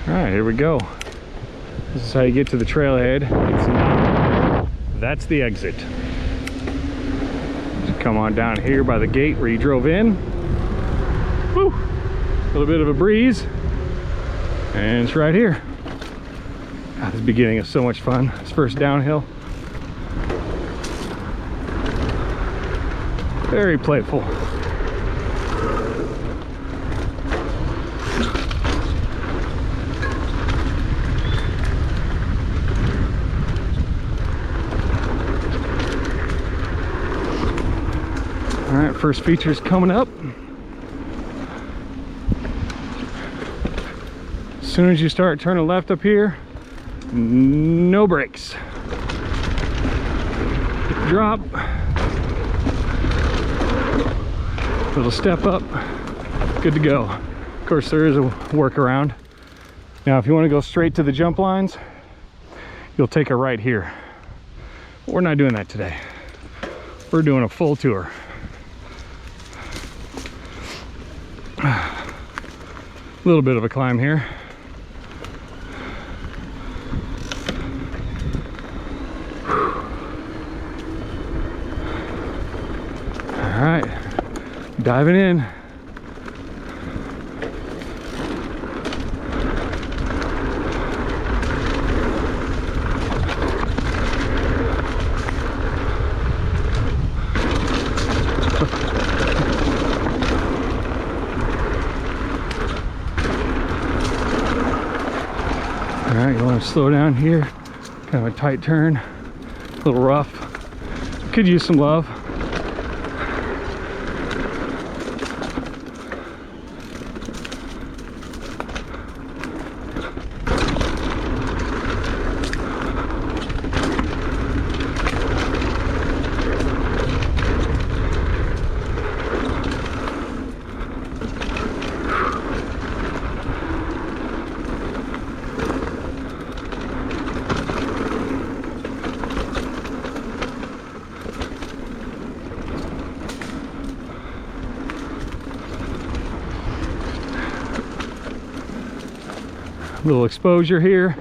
All right, here we go. This is how you get to the trailhead. That's the exit. Just come on down here by the gate where you drove in. Woo! A little bit of a breeze. And it's right here. God, this beginning is so much fun. This first downhill. Very playful. All right, first feature's coming up. As soon as you start turning left up here, no brakes. Drop. Little step up. Good to go. Of course, there is a workaround. Now, if you want to go straight to the jump lines, you'll take a right here. But we're not doing that today. We're doing a full tour. A little bit of a climb here. All right, diving in. All right, you want to slow down here. Kind of a tight turn, a little rough. Could use some love. Little exposure here,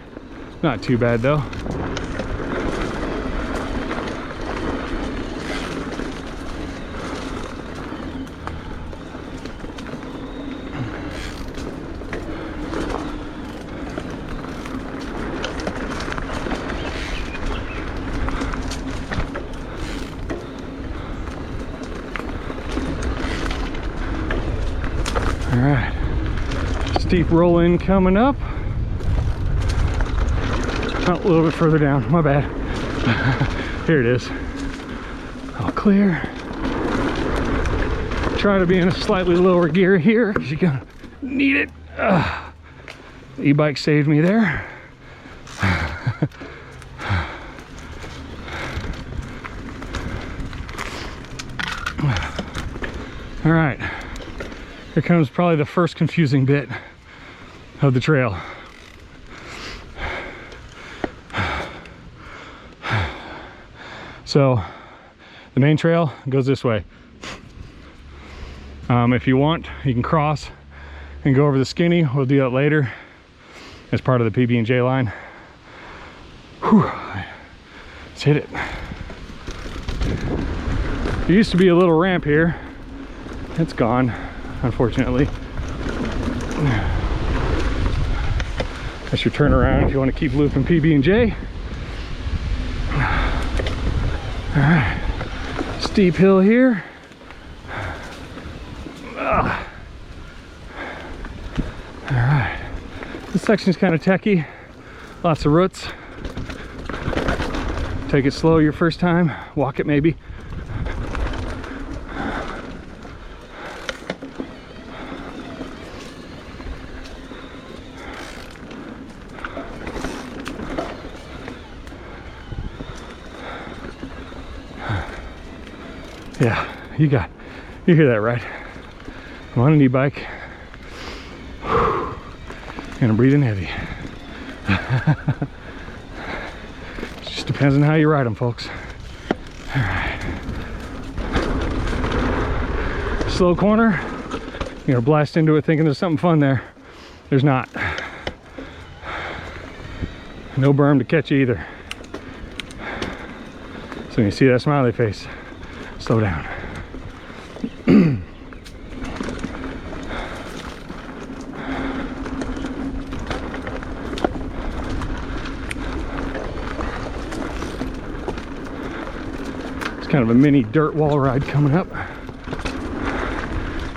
not too bad though. All right, steep roll in coming up. Oh, a little bit further down, my bad. Here it is. All clear. Try to be in a slightly lower gear here because you're gonna need it. The e-bike saved me there. All right, here comes probably the first confusing bit of the trail. So the main trail goes this way. If you want, you can cross and go over the skinny. We'll do that later as part of the PB&J line. Whew. Let's hit it. There used to be a little ramp here. It's gone, unfortunately. That's your turnaround if you want to keep looping PB&J. All right, steep hill here. All right, this section's kind of techy, lots of roots. Take it slow your first time, walk it maybe. Yeah, you hear that right? I'm on an e-bike. And I'm breathing heavy. It just depends on how you ride them, folks. All right. Slow corner. You're gonna blast into it thinking there's something fun there. There's not. No berm to catch you either. So when you see that smiley face, slow down. It's kind of a mini dirt wall ride coming up.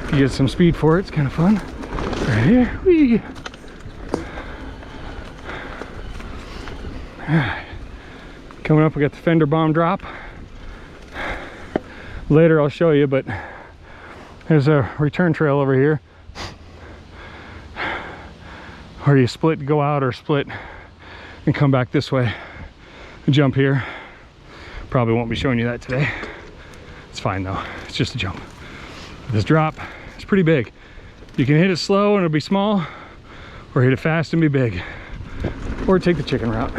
If you get some speed for it, it's kind of fun. Right here. Whee! Alright. Coming up, we got the fender bomb drop. Later I'll show you, but there's a return trail over here where you split, go out, or split and come back this way and jump here. Probably won't be showing you that today. It's fine though, it's just a jump. This drop is pretty big. You can hit it slow and it'll be small, or hit it fast and be big, or take the chicken route.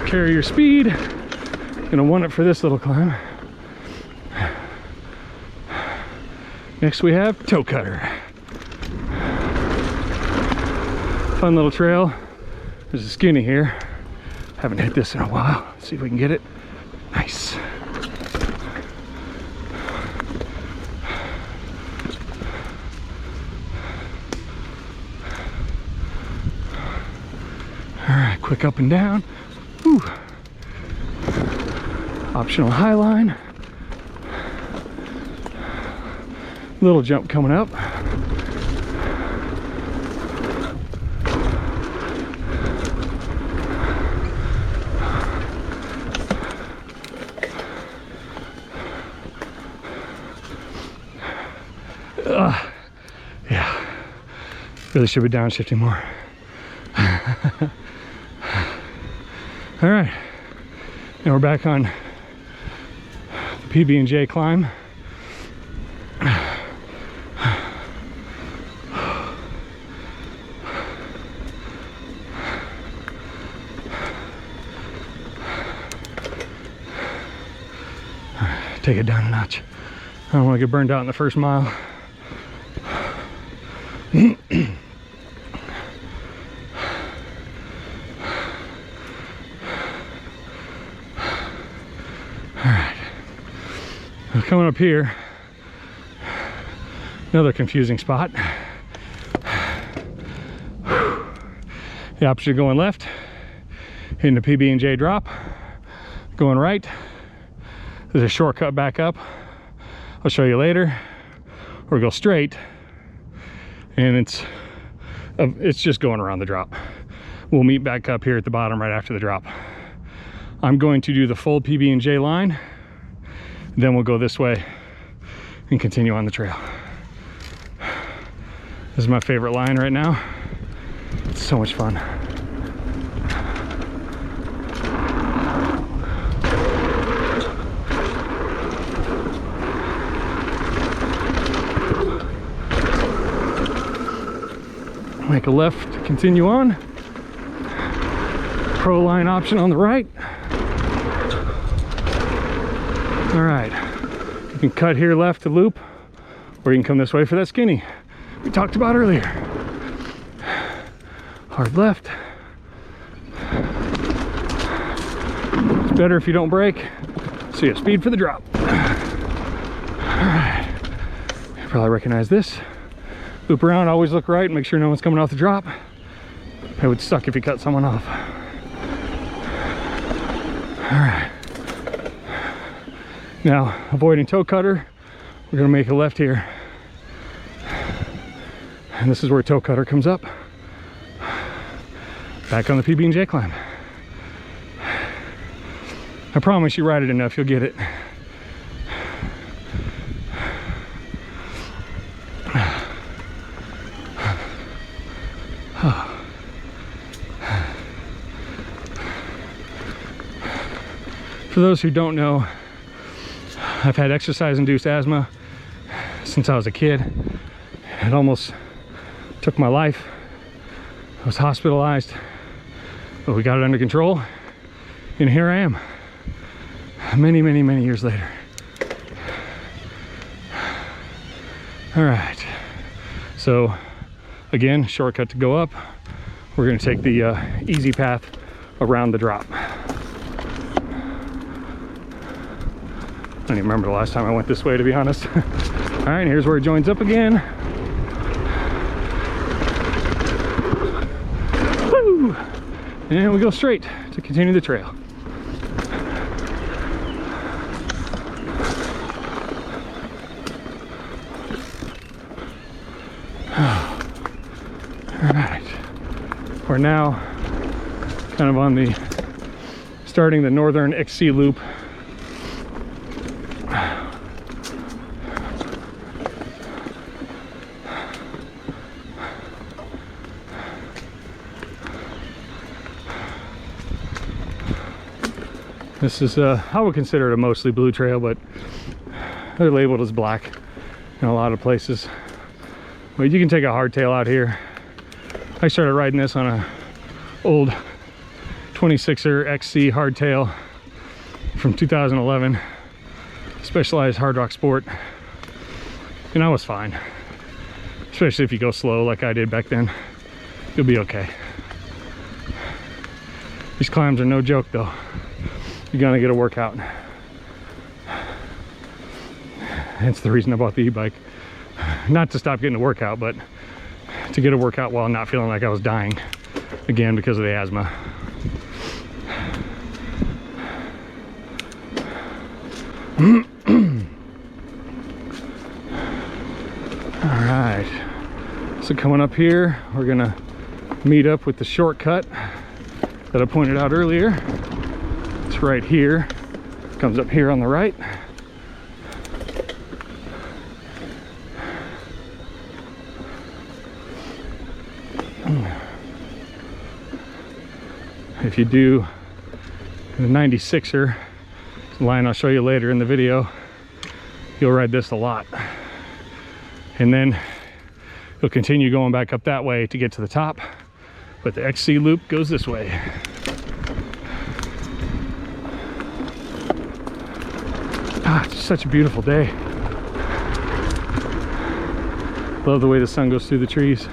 Carry your speed. Gonna want it for this little climb. Next we have toe cutter. Fun little trail. There's a skinny here. Haven't hit this in a while. Let's see if we can get it. Nice. All right, quick up and down. Whew. Optional high line. Little jump coming up. Yeah, really should be downshifting more. All right, now we're back on the PB&J climb. Take it down a notch. I don't want to get burned out in the first mile. Alright, coming up here, another confusing spot. The opposite of going left, hitting the PB&J drop, going right. There's a shortcut back up. I'll show you later. Or go straight, and it's just going around the drop. We'll meet back up here at the bottom right after the drop. I'm going to do the full PB&J line, then we'll go this way and continue on the trail. This is my favorite line right now. It's so much fun. Make a left to continue on. Pro line option on the right. All right, you can cut here left to loop, or you can come this way for that skinny we talked about earlier. Hard left. It's better if you don't brake, so you have speed for the drop. All right, you probably recognize this. Loop around, always look right, make sure no one's coming off the drop. It would suck if you cut someone off. All right. Now, avoiding toe cutter, we're gonna make a left here. And this is where toe cutter comes up. Back on the PB&J climb. I promise you ride it enough, you'll get it. For those who don't know, I've had exercise-induced asthma since I was a kid. It almost took my life. I was hospitalized, but we got it under control, and here I am, many, many, many years later. All right, so Again, shortcut to go up. We're going to take the easy path around the drop. I don't even remember the last time I went this way, to be honest. All right, here's where it joins up again. Woo! And we go straight to continue the trail. All right, we're now kind of on the starting the northern XC loop. This is I would consider it a mostly blue trail, but they're labeled as black in a lot of places. But you can take a hardtail out here. I started riding this on a old 26er XC hardtail from 2011, Specialized Hard Rock Sport, and I was fine. Especially if you go slow like I did back then, you'll be okay. These climbs are no joke though. You're gonna get a workout. Hence the reason I bought the e-bike. Not to stop getting a workout, but to get a workout while not feeling like I was dying again because of the asthma. All right, so coming up here, we're gonna meet up with the shortcut that I pointed out earlier. It's right here, comes up here on the right. If you do the 96er, the line I'll show you later in the video, you'll ride this a lot. And then you'll continue going back up that way to get to the top, but the XC loop goes this way. Ah, it's such a beautiful day. Love the way the sun goes through the trees.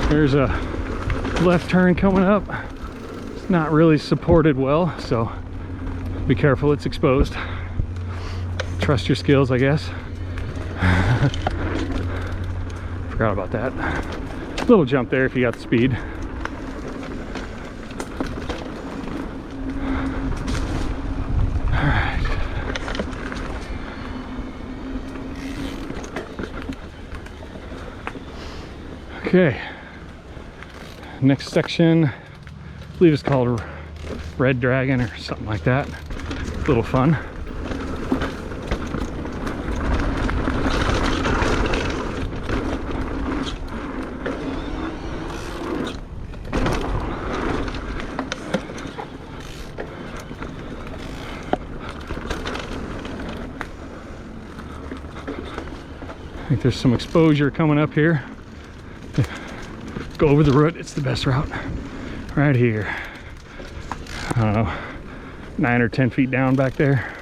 There's a left turn coming up. It's not really supported well, so be careful, it's exposed. Trust your skills, I guess. Forgot about that. Little jump there if you got the speed. All right. Okay. Next section, I believe it's called Red Dragon or something like that. A little fun. I think there's some exposure coming up here. Go over the root, it's the best route. Right here. I don't know, 9 or 10 feet down back there.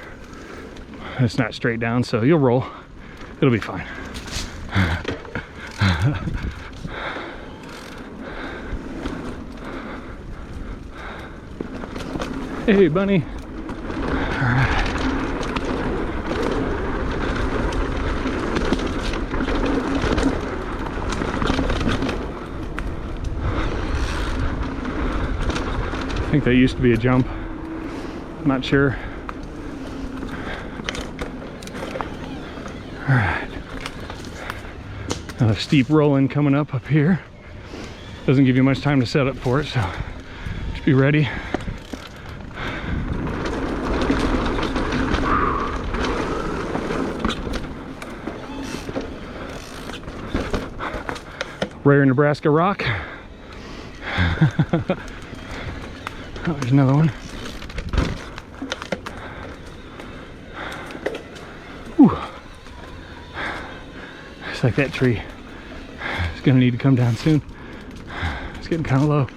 It's not straight down, so you'll roll. It'll be fine. Hey, bunny. All right. I think that used to be a jump. I'm not sure. All right. Another steep rolling coming up here. Doesn't give you much time to set up for it, so just be ready. Rare Nebraska rock. Oh, there's another one. Whew. It's like that tree. It's gonna need to come down soon. It's getting kind of low.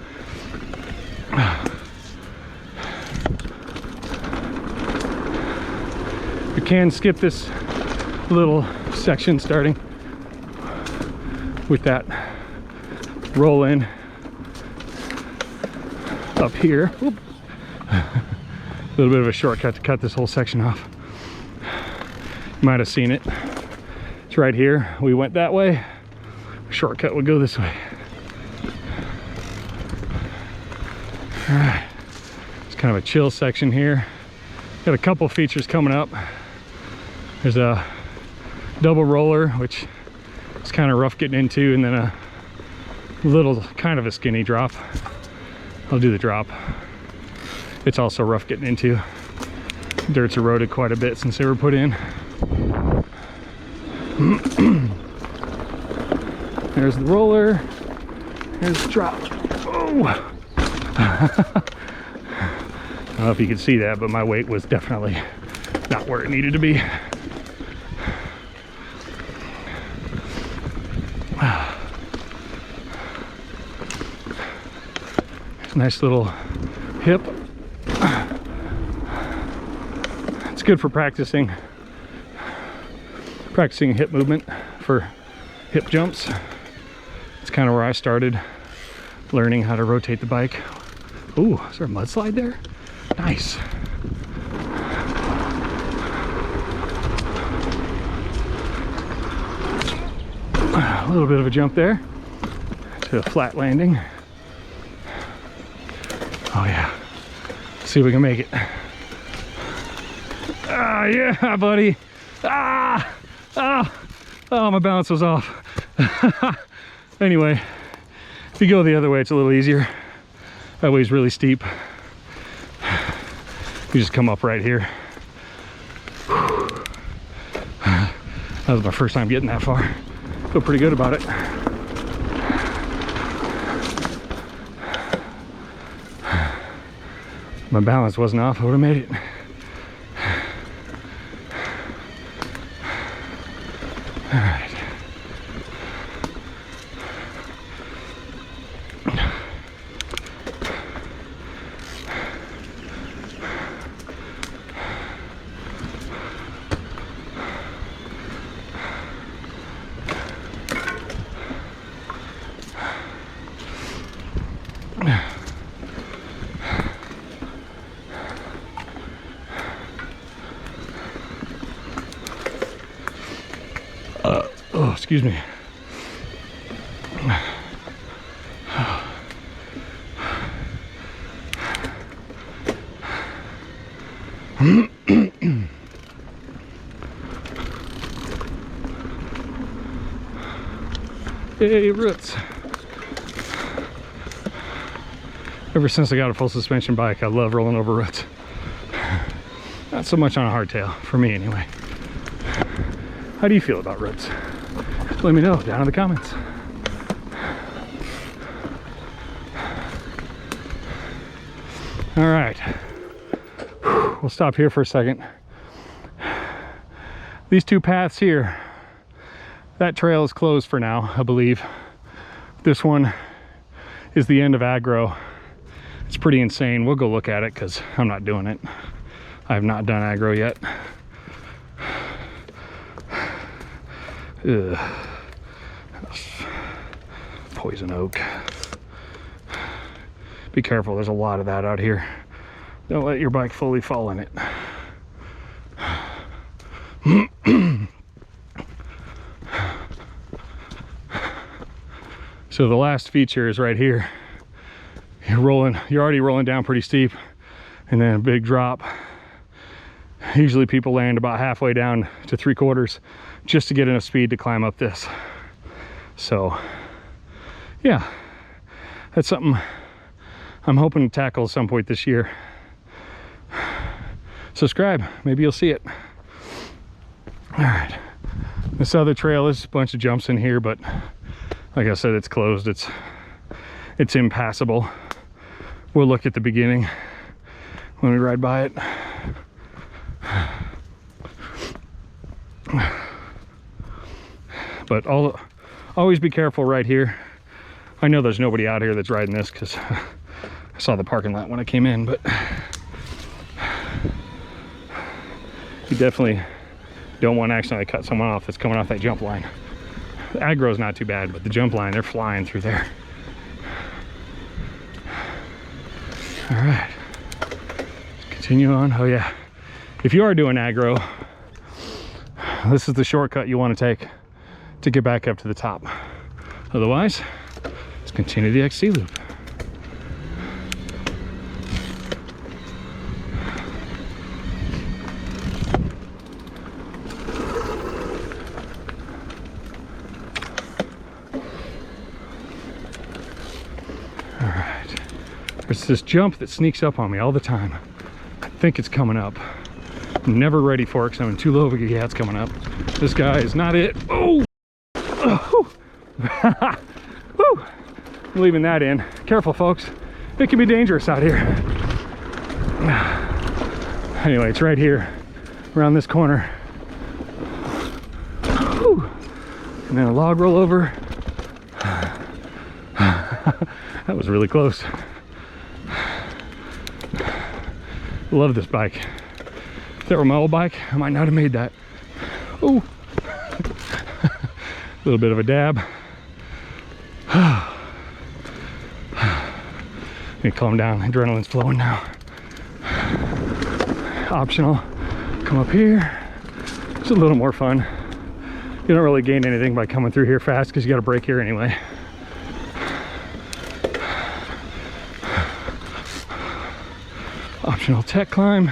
can skip this little section starting with that roll in up here. Whoop. A little bit of a shortcut to cut this whole section off. You might have seen it. It's right here. We went that way. Shortcut would go this way. All right. It's kind of a chill section here. Got a couple features coming up. There's a double roller, which is kind of rough getting into, and then a little kind of a skinny drop. I'll do the drop. It's also rough getting into. Dirt's eroded quite a bit since they were put in. There's the roller. There's the drop. Oh! I don't know if you can see that, but my weight was definitely not where it needed to be. Nice little hip. It's good for practicing hip movement for hip jumps. It's kind of where I started learning how to rotate the bike. Ooh, is there a mudslide there? Nice. A little bit of a jump there to a flat landing. Oh yeah, let's see if we can make it. Ah, yeah, buddy. Ah, oh, my balance was off. Anyway, if you go the other way, it's a little easier. That way's really steep. You just come up right here. That was my first time getting that far. Feel pretty good about it. My balance wasn't off, I would have made it. All right. Oh, excuse me. Hey, roots. Ever since I got a full suspension bike, I love rolling over roots. Not so much on a hardtail, for me anyway. How do you feel about roots? Let me know down in the comments. All right, we'll stop here for a second. These two paths here, that trail is closed for now, I believe. This one is the end of aggro. It's pretty insane. We'll go look at it because I'm not doing it. I have not done aggro yet. Ugh. Poison oak. Be careful, there's a lot of that out here. Don't let your bike fully fall in it. So the last feature is right here. You're already rolling down pretty steep, and then a big drop. Usually people land about halfway down to 3/4 just to get enough speed to climb up this. So yeah, that's something I'm hoping to tackle at some point this year. Subscribe, maybe you'll see it. All right, this other trail is a bunch of jumps in here, but like I said, it's closed. It's impassable. We'll look at the beginning when we ride by it. But always be careful right here. I know there's nobody out here that's riding this because I saw the parking lot when I came in, but you definitely Don't want to accidentally cut someone off that's coming off that jump line. The aggro is not too bad, but the jump line, they're flying through there. All right, continue on. Oh yeah, if you are doing aggro, this is the shortcut you want to take to get back up to the top. Otherwise, let's continue the XC loop. There's this jump that sneaks up on me all the time. I think it's coming up. I'm never ready for it because I'm too low of a, yeah, it's coming up. This guy is not it. Oh! Oh. Woo. I'm leaving that in. Careful, folks. It can be dangerous out here. Anyway, it's right here, around this corner. Woo. And then a log roll over. That was really close. Love this bike. If that were my old bike, I might not have made that. Oh, a little bit of a dab. Let me calm down. Adrenaline's flowing now. Optional. Come up here. It's a little more fun. You don't really gain anything by coming through here fast because you got to brake here anyway. Optional tech climb.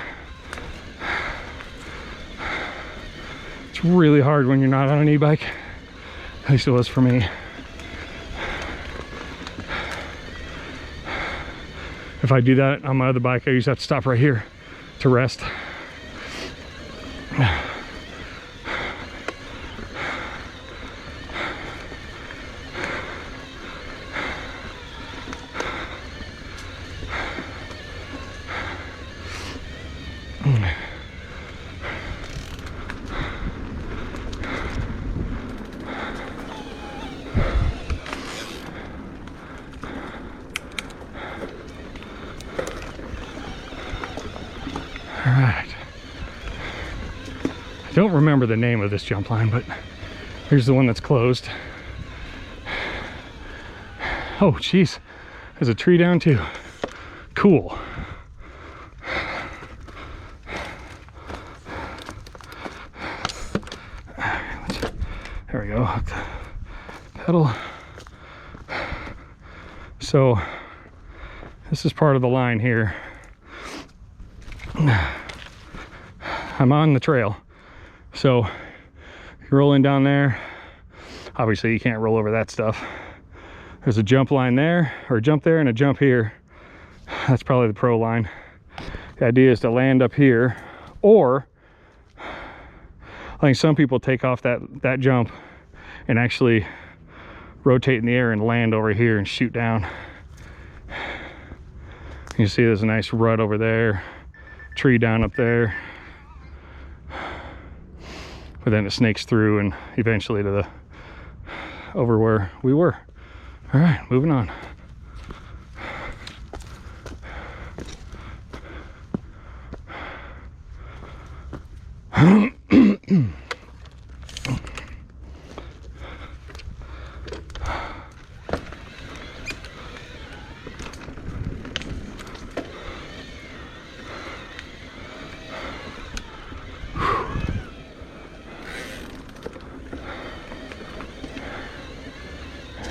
It's really hard when you're not on an e-bike. At least it was for me. If I do that on my other bike, I usually have to stop right here to rest. All right. I don't remember the name of this jump line, but here's the one that's closed. Oh, geez. There's a tree down too. Cool. There we go. Hook the pedal. So this is part of the line here. I'm on the trail, so you're rolling down there. Obviously you can't roll over that stuff. There's a jump line there, or a jump there and a jump here. That's probably the pro line. The idea is to land up here, or I think some people take off that jump and actually rotate in the air and land over here and shoot down. You see there's a nice rut over there, tree down up there, but then it snakes through and eventually to the over where we were. All right, moving on.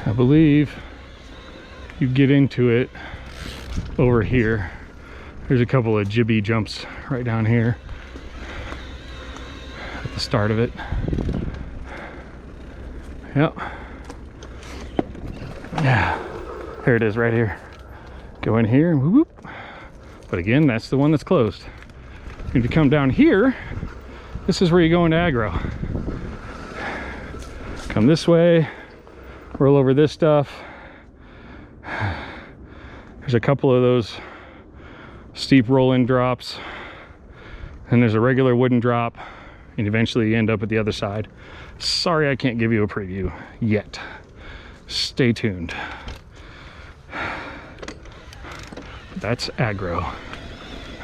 I believe you get into it over here. There's a couple of jibby jumps right down here at the start of it. Yep. Yeah, there it is right here. Go in here and whoop, whoop. But again, that's the one that's closed. If you come down here, this is where you go into aggro. Come this way, roll over this stuff. There's a couple of those steep roll-in drops, and there's a regular wooden drop, and eventually you end up at the other side. Sorry, I can't give you a preview yet. Stay tuned. That's aggro.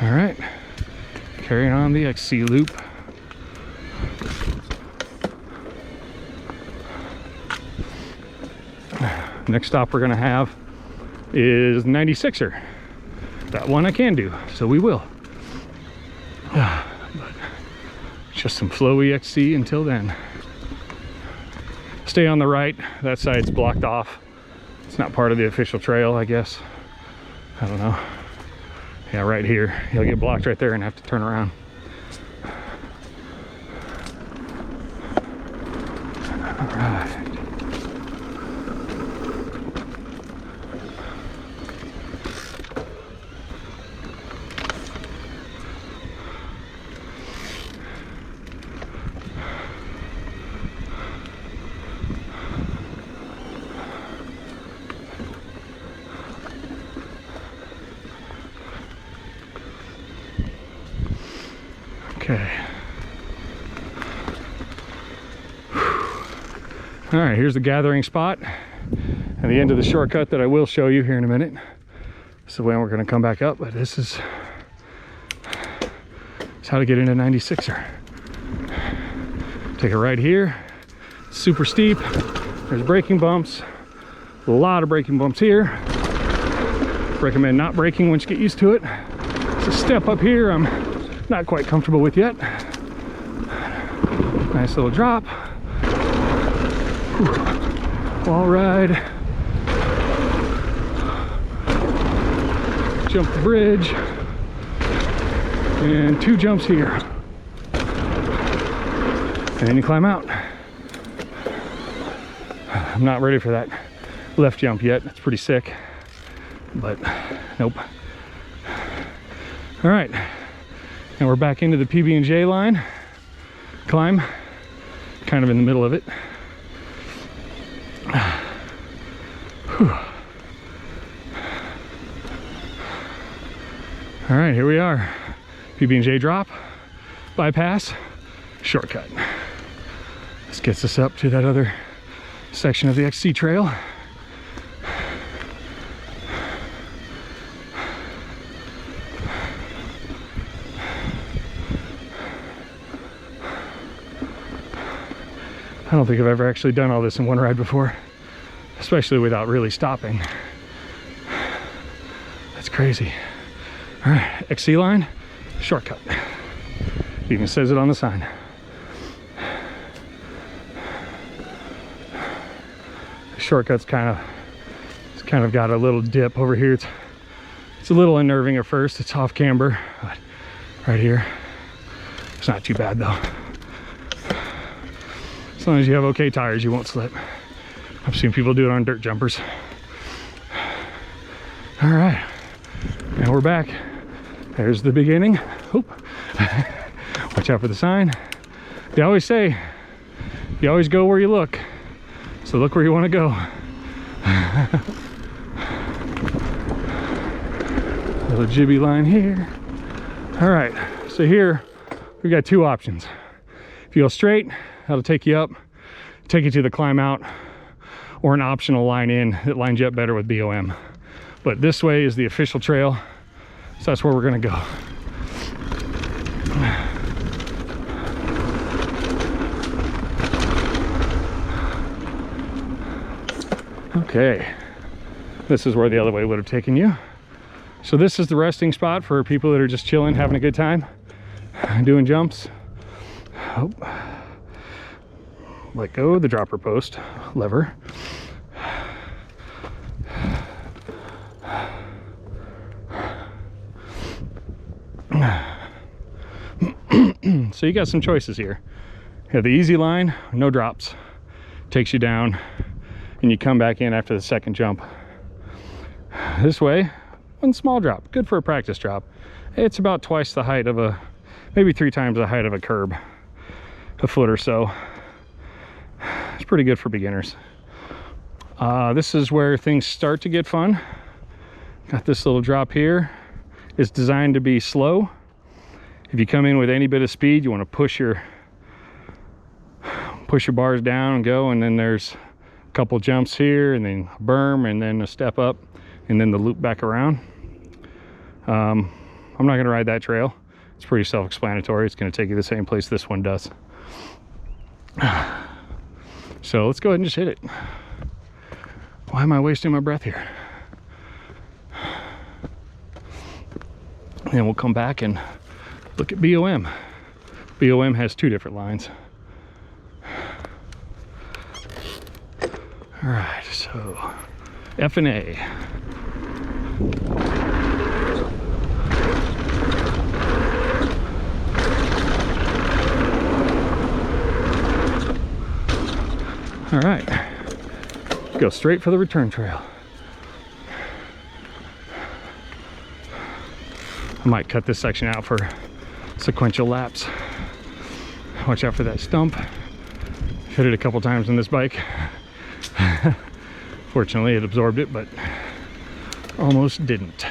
All right, carrying on the XC loop. Next stop we're gonna have is 96er. That one I can do, so we will. But just some flowy XC until then. Stay on the right, that side's blocked off. It's not part of the official trail, I guess. I don't know. Yeah, right here. You'll get blocked right there and have to turn around. All right. Okay. All right, here's the gathering spot at the end of the shortcut that I will show you here in a minute. This is the way we're going to come back up, but this is how to get into 96er. Take a right here, super steep. There's braking bumps, a lot of braking bumps here. Recommend not braking once you get used to it. It's a step up here I'm not quite comfortable with yet. Nice little drop. Wall ride. Jump the bridge. And 2 jumps here. And then you climb out. I'm not ready for that left jump yet. It's pretty sick. But nope. All right. And we're back into the PB&J line. Climb. Kind of in the middle of it. Whew. All right, here we are. PB&J drop, bypass, shortcut. This gets us up to that other section of the XC trail. I don't think I've ever actually done all this in one ride before, especially without really stopping. That's crazy. All right, XC line, shortcut. Even says it on the sign. The shortcut's kind of got a little dip over here. It's a little unnerving at first. It's off camber, but right here, it's not too bad though. As long as you have okay tires, you won't slip. I've seen people do it on dirt jumpers. All right, now we're back. There's the beginning. Oop. Watch out for the sign. They always say, you always go where you look. So look where you want to go. Little jibby line here. All right, so here we got 2 options. If you go straight, that'll take you up, take you to the climb out, or an optional line in that lines you up better with BOM. But this way is the official trail, so that's where we're gonna go. Okay, this is where the other way would have taken you. So this is the resting spot for people that are just chilling, having a good time, doing jumps. Oh. Let go of the dropper post lever. So you got some choices here. You have the easy line, no drops. Takes you down and you come back in after the second jump. This way, one small drop, good for a practice drop. It's about twice the height of a, maybe 3 times the height of a curb, a foot or so. It's pretty good for beginners. This is where things start to get fun. Got this little drop here. It's designed to be slow. If you come in with any bit of speed, you want to push your bars down and go, and then there's a couple jumps here, and then a berm, and then a step up, and then the loop back around. I'm not going to ride that trail. It's pretty self-explanatory. It's going to take you the same place this one does. So let's go ahead and just hit it. Why am I wasting my breath here? And we'll come back and look at BOM. BOM has 2 different lines. All right, so F and A. All right, go straight for the return trail. I might cut this section out for sequential laps. Watch out for that stump. I've hit it a couple times on this bike. Fortunately, it absorbed it, but almost didn't.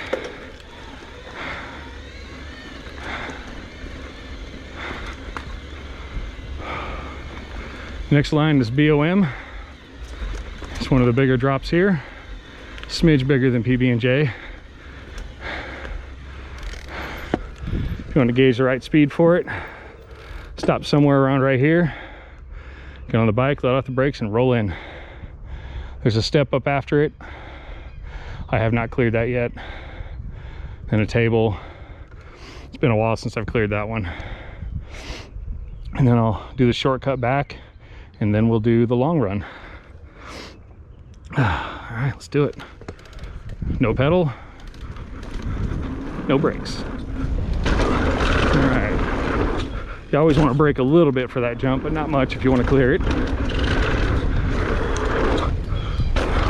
Next line is BOM. It's one of the bigger drops here. Smidge bigger than PB&J. If you want to gauge the right speed for it, stop somewhere around right here. Get on the bike, let off the brakes, and roll in. There's a step up after it. I have not cleared that yet. And a table. It's been a while since I've cleared that one. And then I'll do the shortcut back, and then we'll do the long run. All right, let's do it. No pedal, no brakes. All right. You always want to brake a little bit for that jump, but not much if you want to clear it.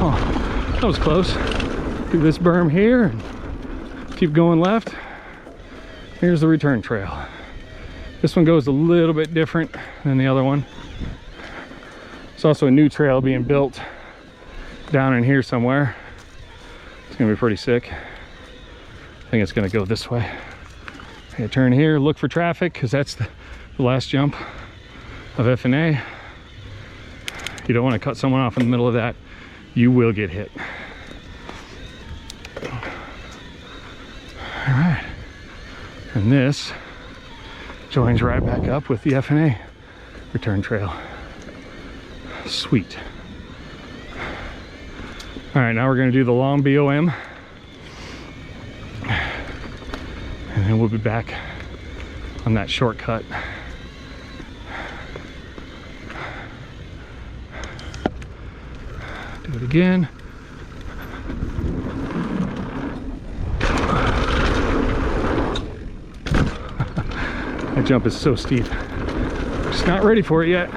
Oh, that was close. Do this berm here and keep going left. Here's the return trail. This one goes a little bit different than the other one. There's also a new trail being built down in here somewhere. It's gonna be pretty sick. I think it's gonna go this way. Okay, turn here, look for traffic, because that's the last jump of F&A. You don't want to cut someone off in the middle of that. You will get hit. All right, and this joins right back up with the F&A return trail. Sweet. All right, now we're going to do the long BOM, and then we'll be back on that shortcut. Do it again. That jump is so steep. Just not ready for it yet.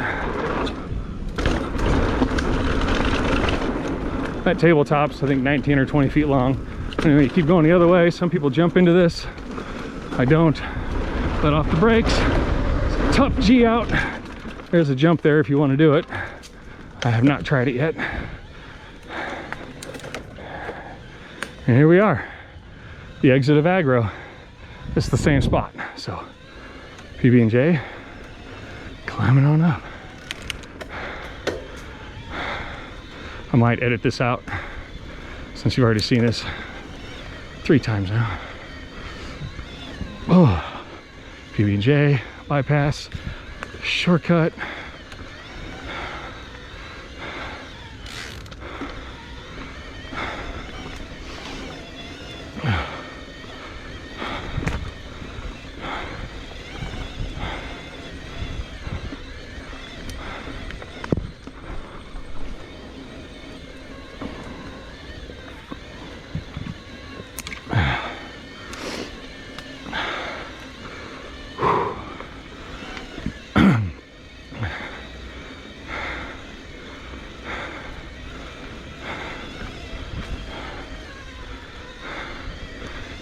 That tabletop's, I think, 19 or 20 feet long. Anyway, you keep going the other way. Some people jump into this. I don't. Let off the brakes. It's a tough G out. There's a jump there if you want to do it. I have not tried it yet. And here we are. The exit of Agro. It's the same spot. So PB&J, climbing on up. I might edit this out since you've already seen this 3 times now. Oh, PB&J, bypass, shortcut.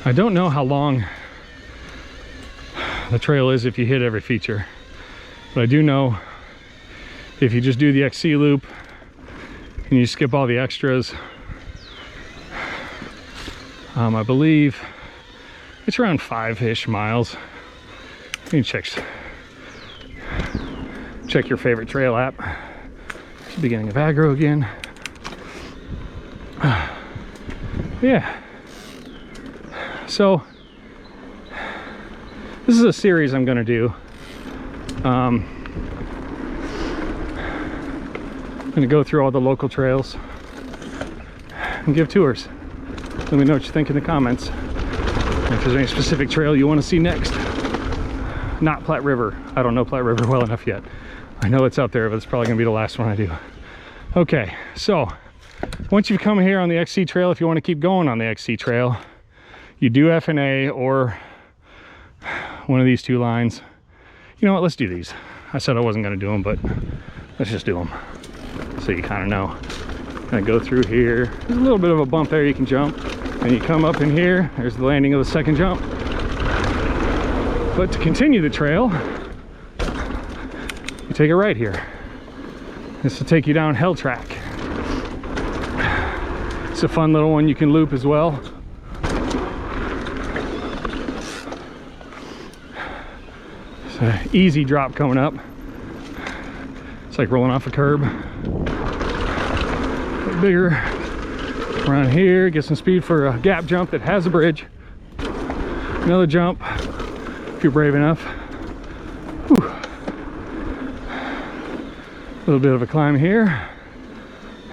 I don't know how long the trail is if you hit every feature, but I do know if you just do the XC loop and you skip all the extras, I believe it's around 5-ish miles. You can check your favorite trail app. It's the beginning of Agro again. Yeah. So this is a series I'm going to do. I'm going to go through all the local trails and give tours. Let me know what you think in the comments. If there's any specific trail you want to see next. Not Platte River. I don't know Platte River well enough yet. I know it's out there, but it's probably gonna be the last one I do. Okay, so once you've come here on the XC trail, if you want to keep going on the XC trail, you do F&A or one of these two lines. You know what, let's do these. I said I wasn't gonna do them, but let's just do them. So you kind of know. Gonna go through here. There's a little bit of a bump there you can jump. And you come up in here, there's the landing of the second jump. But to continue the trail, you take a right here. This will take you down Hell Track. It's a fun little one you can loop as well. It's an easy drop coming up. It's like rolling off a curb. A bit bigger. Around here, get some speed for a gap jump that has a bridge. Another jump, if you're brave enough. Whew. A little bit of a climb here.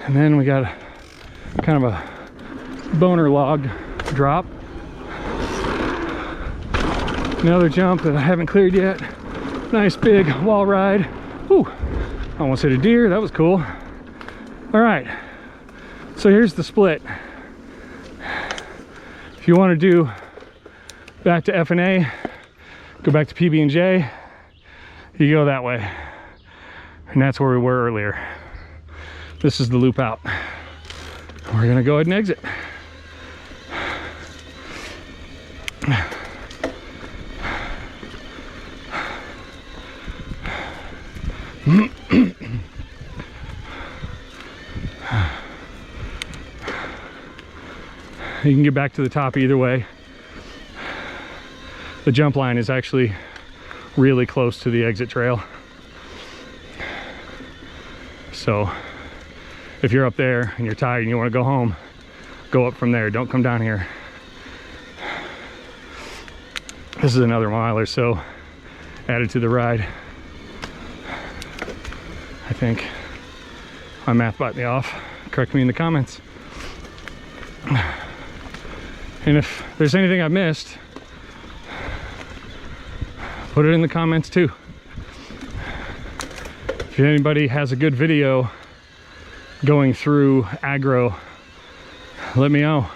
And then we got kind of a boner log drop. Another jump that I haven't cleared yet. Nice big wall ride. Whew. Almost hit a deer, that was cool. All right, so here's the split. If you want to do back to F&A, go back to PB&J, you go that way. And that's where we were earlier. This is the loop out. We're gonna go ahead and exit. You can get back to the top either way. The jump line is actually really close to the exit trail. So if you're up there and you're tired and you want to go home, go up from there. Don't come down here. This is another mile or so added to the ride. I think my math bite me off. Correct me in the comments. And if there's anything I've missed, put it in the comments too. If anybody has a good video going through aggro, let me know.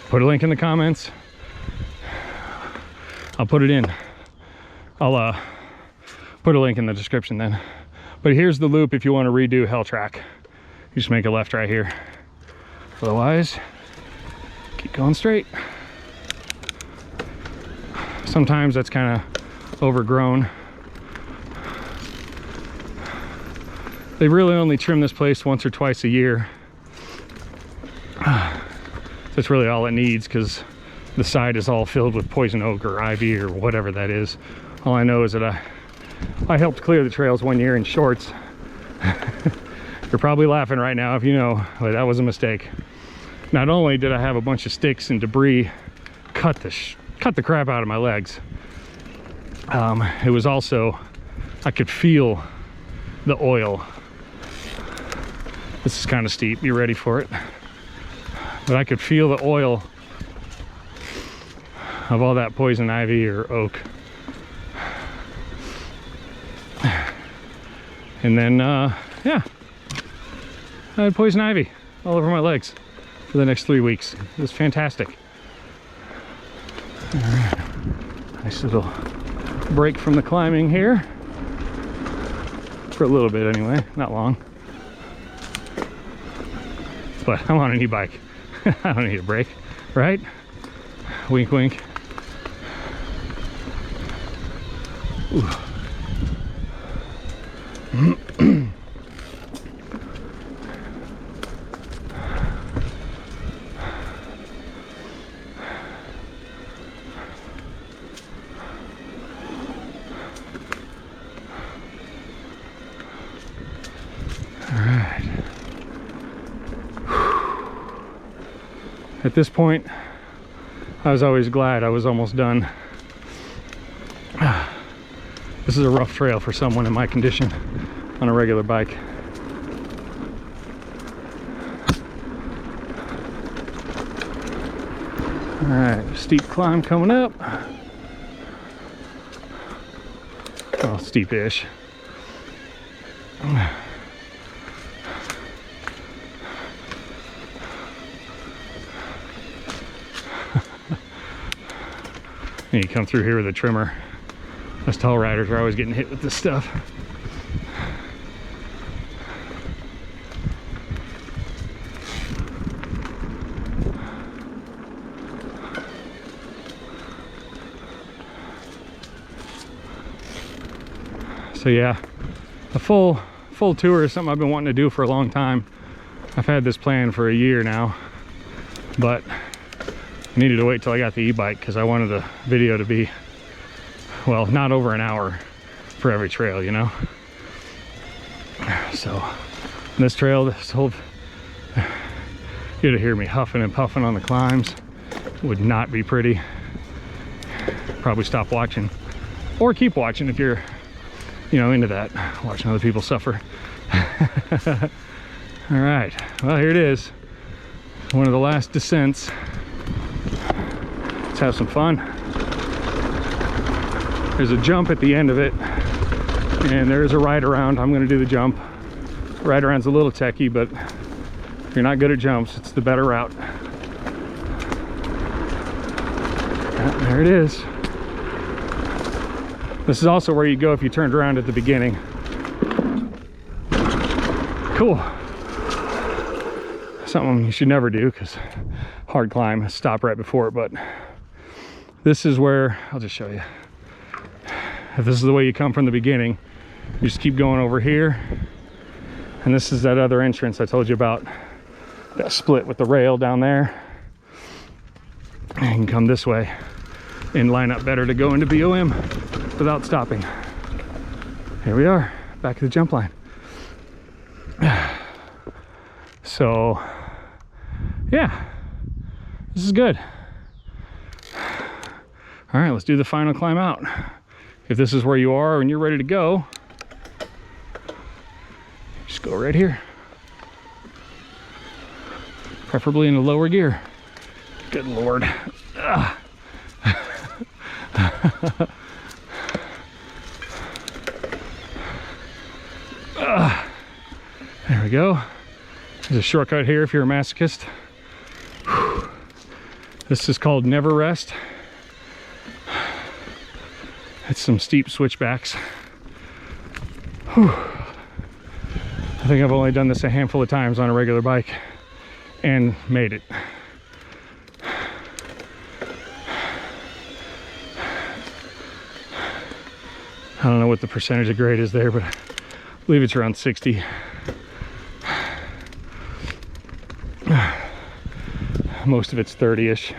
Put a link in the comments. I'll put it in. I'll put a link in the description then. But here's the loop if you want to redo Hell Track. You just make a left right here. Otherwise, keep going straight. Sometimes that's kind of overgrown. They really only trim this place once or twice a year. That's really all it needs, because the side is all filled with poison oak or ivy or whatever that is. All I know is that I helped clear the trails one year in shorts. You're probably laughing right now if you know, but that was a mistake. Not only did I have a bunch of sticks and debris cut the crap out of my legs, it was also, I could feel the oil. This is kind of steep, you ready for it? But I could feel the oil of all that poison ivy or oak. And then, yeah, I had poison ivy all over my legs for the next 3 weeks. It was fantastic. All right. Nice little break from the climbing here. For a little bit anyway, not long. But I'm on an e-bike. I don't need a break, right? Wink, wink. Ooh. At this point, I was always glad I was almost done. This is a rough trail for someone in my condition on a regular bike. All right, steep climb coming up. Well, steep-ish. And you come through here with a trimmer. Us tall riders are always getting hit with this stuff. So yeah, a full tour is something I've been wanting to do for a long time. I've had this plan for a year now, but I needed to wait till I got the e-bike because I wanted the video to be, well, not over an hour for every trail, you know. So this trail, this whole, you'd hear me huffing and puffing on the climbs. Would not be pretty. Probably stop watching, or keep watching if you're, you know, into that, watching other people suffer. All right, well, here it is, one of the last descents. Let's have some fun. There's a jump at the end of it, and there's a ride around. I'm gonna do the jump. Ride around's a little techie, but if you're not good at jumps, it's the better route. Yeah, there it is. This is also where you go if you turned around at the beginning. Cool. Something you should never do because hard climb, stop right before it, but this is where, I'll just show you. If this is the way you come from the beginning, you just keep going over here. And this is that other entrance I told you about, that split with the rail down there. And you can come this way and line up better to go into BOM without stopping. Here we are, back at the jump line. So, yeah, this is good. All right, let's do the final climb out. If this is where you are and you're ready to go, just go right here. Preferably in a lower gear. Good Lord. Ugh. There we go. There's a shortcut here if you're a masochist. Whew. This is called Never Rest. It's some steep switchbacks. Whew. I think I've only done this a handful of times on a regular bike and made it. I don't know what the percentage of grade is there, but I believe it's around 60. Most of it's 30-ish.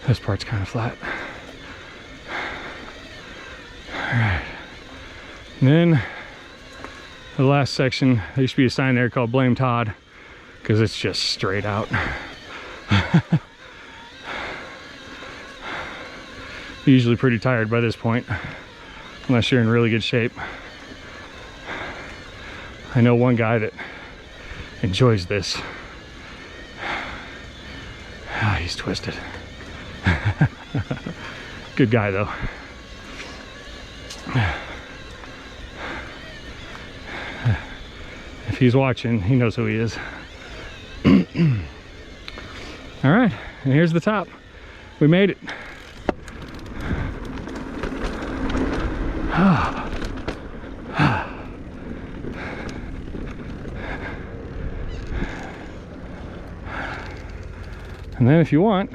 This part's kind of flat. All right. And then the last section, there used to be a sign there called Blame Todd, because it's just straight out. Usually pretty tired by this point, unless you're in really good shape. I know one guy that enjoys this. Ah, he's twisted. Good guy though. If he's watching, he knows who he is. All right, and here's the top. We made it. And then if you want,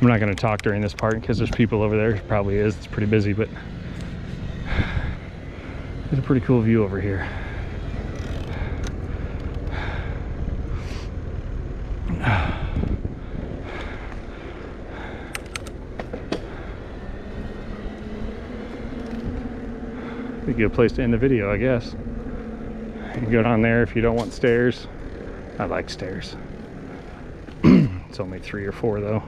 I'm not going to talk during this part because there's people over there. It probably is. It's pretty busy, but there's a pretty cool view over here. Be a good place to end the video, I guess. You can go down there if you don't want stairs. I like stairs. It's only 3 or 4 though.